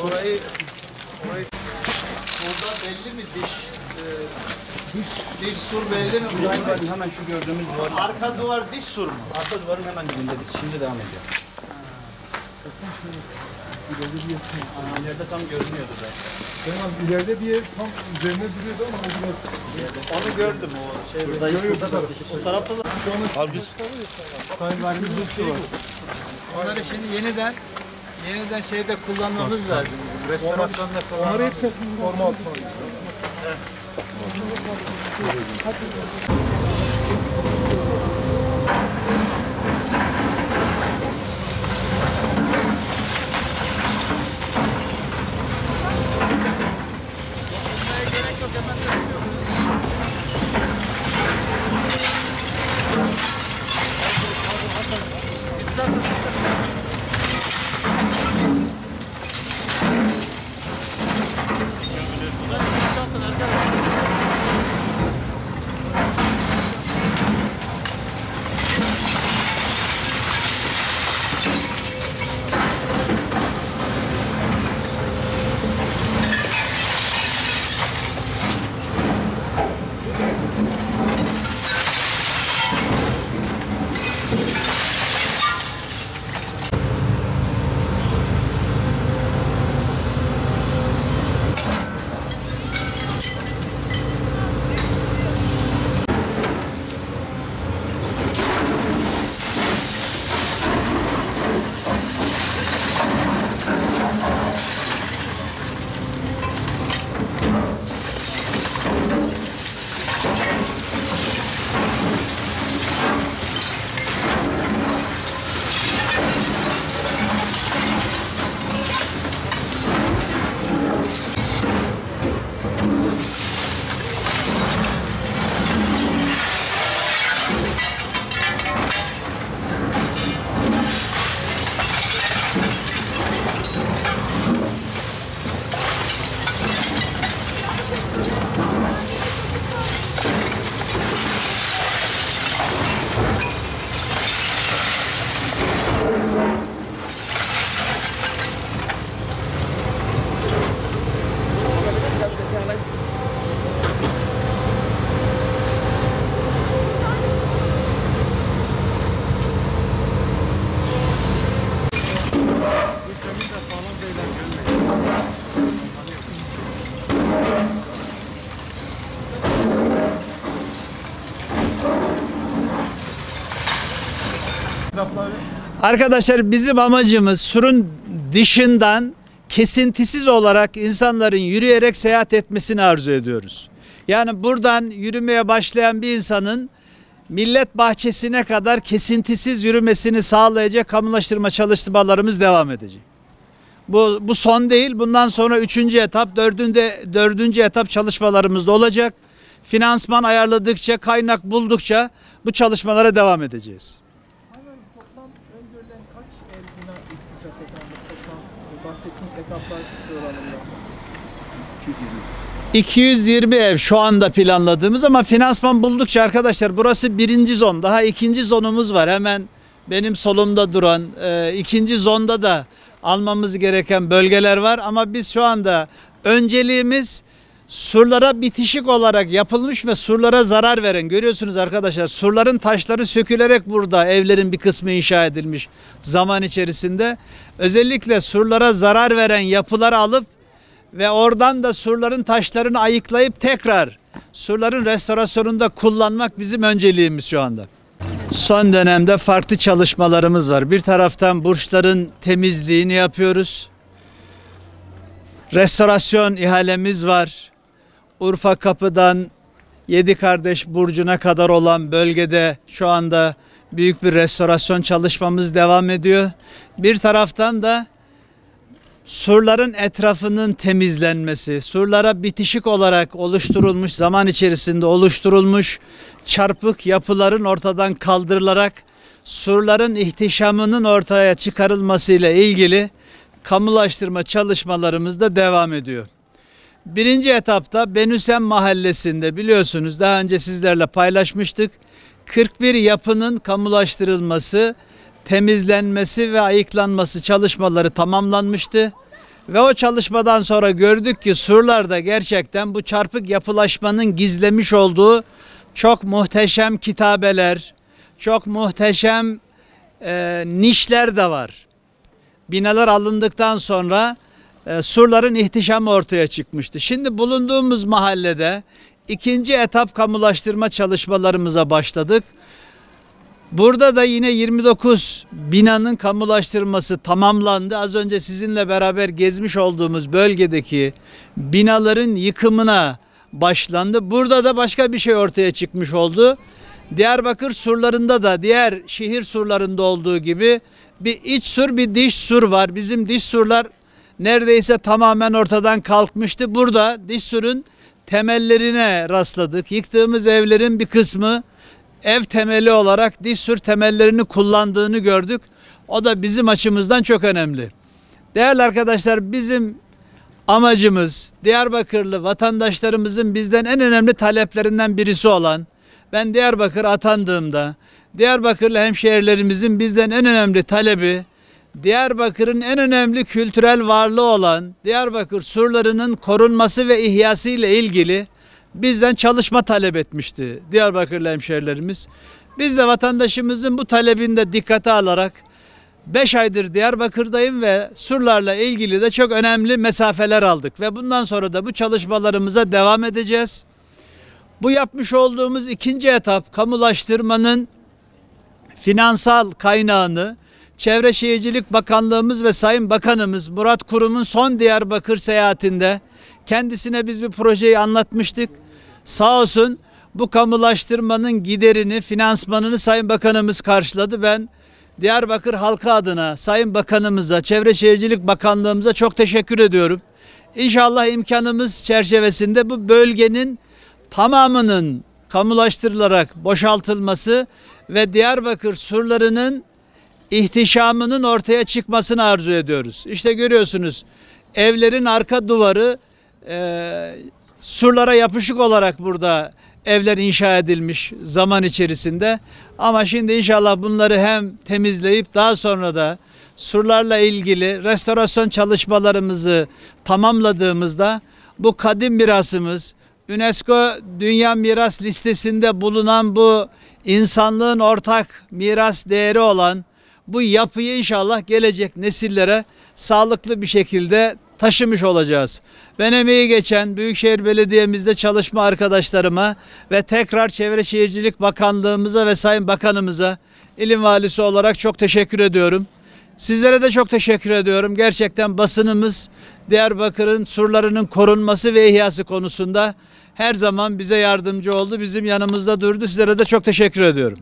orayı burada belli mi diş sur belli mi? Hemen şu gördüğümüz duvar. Arka duvar diş sur mu? Arka duvarın hemen dibinde. Şimdi devam ediyor. İleride tam görünüyordu zaten. Tamam, ileride bir yer tam üzerine duruyordu ama o biraz... Onu gördüm o şey. O tarafta da Şu an onları şimdi yeniden şeyde kullanmamız lazım bizim. Restorasyonda kullanmamız. Onları hepsi forma altına alıyoruz. Arkadaşlar bizim amacımız surun dışından kesintisiz olarak insanların yürüyerek seyahat etmesini arzu ediyoruz. Yani buradan yürümeye başlayan bir insanın Millet Bahçesi'ne kadar kesintisiz yürümesini sağlayacak kamulaştırma çalışmalarımız devam edecek. Bu son değil. Bundan sonra 3. etap, 4. etap çalışmalarımız da olacak. Finansman ayarladıkça, kaynak buldukça bu çalışmalara devam edeceğiz. Toplam öngörülen kaç bina yıkılacak efendim? Toplam bahsettiğiniz etaplar oranında. 220 ev şu anda planladığımız ama finansman buldukça arkadaşlar burası 1. zon. Daha 2. zonumuz var. Hemen benim solumda duran 2. zonda da almamız gereken bölgeler var. Ama biz şu anda önceliğimiz surlara bitişik olarak yapılmış ve surlara zarar veren, görüyorsunuz arkadaşlar, surların taşları sökülerek burada evlerin bir kısmı inşa edilmiş zaman içerisinde. Özellikle surlara zarar veren yapıları alıp ve oradan da surların taşlarını ayıklayıp tekrar surların restorasyonunda kullanmak bizim önceliğimiz şu anda. Son dönemde farklı çalışmalarımız var. Bir taraftan burçların temizliğini yapıyoruz. Restorasyon ihalemiz var. Urfa Kapı'dan Yedikardeş Burcu'na kadar olan bölgede şu anda büyük bir restorasyon çalışmamız devam ediyor. Bir taraftan da surların etrafının temizlenmesi, surlara bitişik olarak oluşturulmuş, zaman içerisinde oluşturulmuş çarpık yapıların ortadan kaldırılarak surların ihtişamının ortaya çıkarılmasıyla ilgili kamulaştırma çalışmalarımız da devam ediyor. 1. etapta Benüsem Mahallesi'nde biliyorsunuz daha önce sizlerle paylaşmıştık. 41 yapının kamulaştırılması, temizlenmesi ve ayıklanması çalışmaları tamamlanmıştı. Ve o çalışmadan sonra gördük ki surlarda gerçekten bu çarpık yapılaşmanın gizlemiş olduğu çok muhteşem kitabeler, çok muhteşem nişler de var. Binalar alındıktan sonra surların ihtişamı ortaya çıkmıştı. Şimdi bulunduğumuz mahallede ikinci etap kamulaştırma çalışmalarımıza başladık. Burada da yine 29 binanın kamulaştırması tamamlandı. Az önce sizinle beraber gezmiş olduğumuz bölgedeki binaların yıkımına başlandı. Burada da başka bir şey ortaya çıkmış oldu. Diyarbakır surlarında da diğer şehir surlarında olduğu gibi bir iç sur bir dış sur var. Bizim dış surlar neredeyse tamamen ortadan kalkmıştı. Burada dış surun temellerine rastladık. Yıktığımız evlerin bir kısmı ev temeli olarak dış sur temellerini kullandığını gördük. O da bizim açımızdan çok önemli. Değerli arkadaşlar, bizim amacımız Diyarbakırlı vatandaşlarımızın bizden en önemli taleplerinden birisi olan, ben Diyarbakır'a atandığımda Diyarbakırlı hemşehrilerimizin bizden en önemli talebi, Diyarbakır'ın en önemli kültürel varlığı olan Diyarbakır surlarının korunması ve ihyası ile ilgili bizden çalışma talep etmişti Diyarbakırlı hemşehrilerimiz. Biz de vatandaşımızın bu talebini de dikkate alarak 5 aydır Diyarbakır'dayım ve surlarla ilgili de çok önemli mesafeler aldık ve bundan sonra da bu çalışmalarımıza devam edeceğiz. Bu yapmış olduğumuz ikinci etap kamulaştırmanın finansal kaynağını Çevre Şehircilik Bakanlığımız ve Sayın Bakanımız Murat Kurum'un son Diyarbakır seyahatinde kendisine biz bir projeyi anlatmıştık. Sağ olsun bu kamulaştırmanın giderini, finansmanını Sayın Bakanımız karşıladı. Ben Diyarbakır halkı adına Sayın Bakanımıza, Çevre Şehircilik Bakanlığımıza çok teşekkür ediyorum. İnşallah imkanımız çerçevesinde bu bölgenin tamamının kamulaştırılarak boşaltılması ve Diyarbakır surlarının ihtişamının ortaya çıkmasını arzu ediyoruz. İşte görüyorsunuz, evlerin arka duvarı surlara yapışık olarak burada evler inşa edilmiş zaman içerisinde. Ama şimdi inşallah bunları hem temizleyip daha sonra da surlarla ilgili restorasyon çalışmalarımızı tamamladığımızda bu kadim mirasımız, UNESCO Dünya Miras Listesi'nde bulunan bu insanlığın ortak miras değeri olan bu yapıyı inşallah gelecek nesillere sağlıklı bir şekilde taşımış olacağız. Ben emeği geçen Büyükşehir Belediye'mizde çalışma arkadaşlarıma ve tekrar Çevre Şehircilik Bakanlığımıza ve Sayın Bakanımıza İlim Valisi olarak çok teşekkür ediyorum. Sizlere de çok teşekkür ediyorum. Gerçekten basınımız Diyarbakır'ın surlarının korunması ve ihyası konusunda her zaman bize yardımcı oldu. Bizim yanımızda durdu. Sizlere de çok teşekkür ediyorum.